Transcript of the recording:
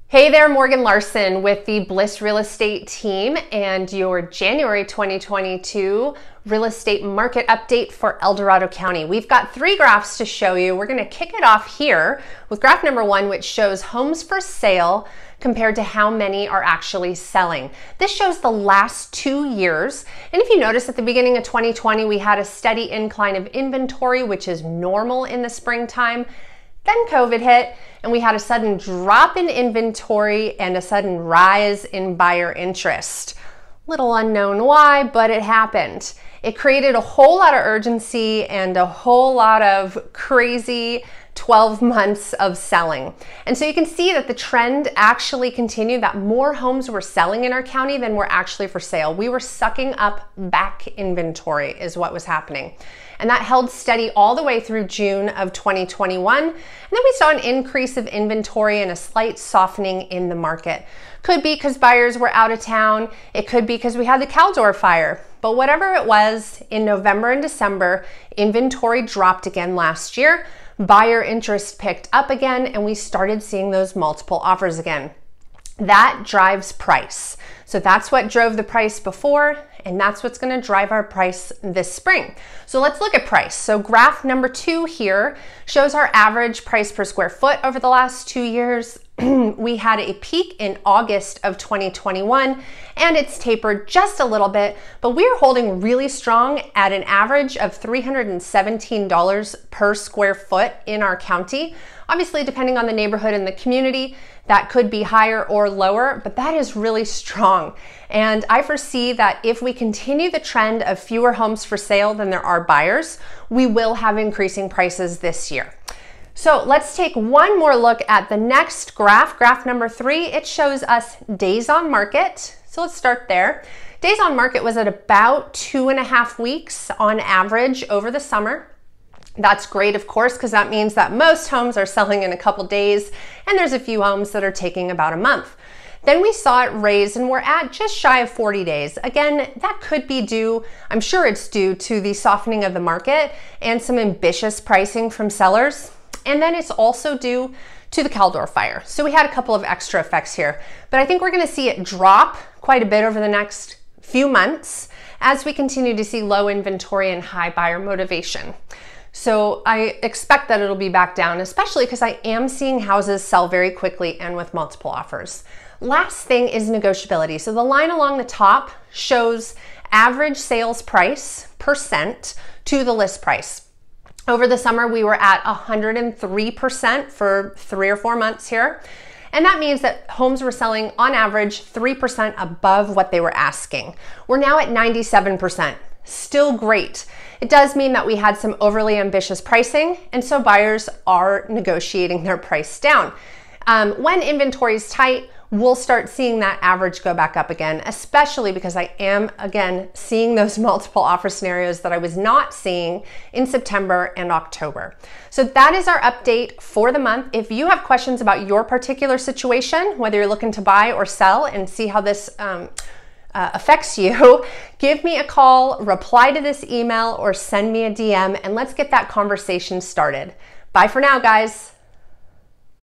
Hey there, Morgan Larson with the Bliss Real Estate team and your January 2022 real estate market update for Dorado County. We've got three graphs to show you. We're going to kick it off here with graph number one, which shows homes for sale compared to how many are actually selling. This shows the last 2 years. And if you notice at the beginning of 2020, we had a steady incline of inventory, which is normal in the springtime. Then COVID hit and we had a sudden drop in inventory and a sudden rise in buyer interest. Little unknown why, but it happened. It created a whole lot of urgency and a whole lot of crazy 12 months of selling. And so you can see that the trend actually continued, that more homes were selling in our county than were actually for sale. We were sucking up back inventory is what was happening. And that held steady all the way through June of 2021. And then we saw an increase of inventory and a slight softening in the market. Could be because buyers were out of town. It could be because we had the Caldor fire. But whatever it was, in November and December, inventory dropped again last year. Buyer interest picked up again, and we started seeing those multiple offers again. That drives price. So that's what drove the price before, and that's what's going to drive our price this spring. So let's look at price. So graph number 2 here shows our average price per square foot over the last 2 years. We had a peak in August of 2021 and it's tapered just a little bit, but we're holding really strong at an average of $317 per square foot in our county. Obviously, depending on the neighborhood and the community, that could be higher or lower, but that is really strong. And I foresee that if we continue the trend of fewer homes for sale than there are buyers, we will have increasing prices this year. So let's take one more look at the next graph, graph number 3. It shows us days on market. So let's start there. Days on market was at about 2.5 weeks on average over the summer. That's great, of course, because that means that most homes are selling in a couple days and there's a few homes that are taking about a month. Then we saw it raise and we're at just shy of 40 days. Again, that could be due, I'm sure it's due to the softening of the market and some ambitious pricing from sellers. And then it's also due to the Caldor fire. So we had a couple of extra effects here, but I think we're gonna see it drop quite a bit over the next few months as we continue to see low inventory and high buyer motivation. So I expect that it'll be back down, especially because I am seeing houses sell very quickly and with multiple offers. Last thing is negotiability. So the line along the top shows average sales price % to the list price. Over the summer, we were at 103% for 3 or 4 months here. And that means that homes were selling on average 3% above what they were asking. We're now at 97%. Still great. It does mean that we had some overly ambitious pricing, and so buyers are negotiating their price down. When inventory is tight, we'll start seeing that average go back up again, especially because I am, again, seeing those multiple offer scenarios that I was not seeing in September and October. So that is our update for the month. If you have questions about your particular situation, whether you're looking to buy or sell and see how this affects you, give me a call, reply to this email, or send me a DM, and let's get that conversation started. Bye for now, guys.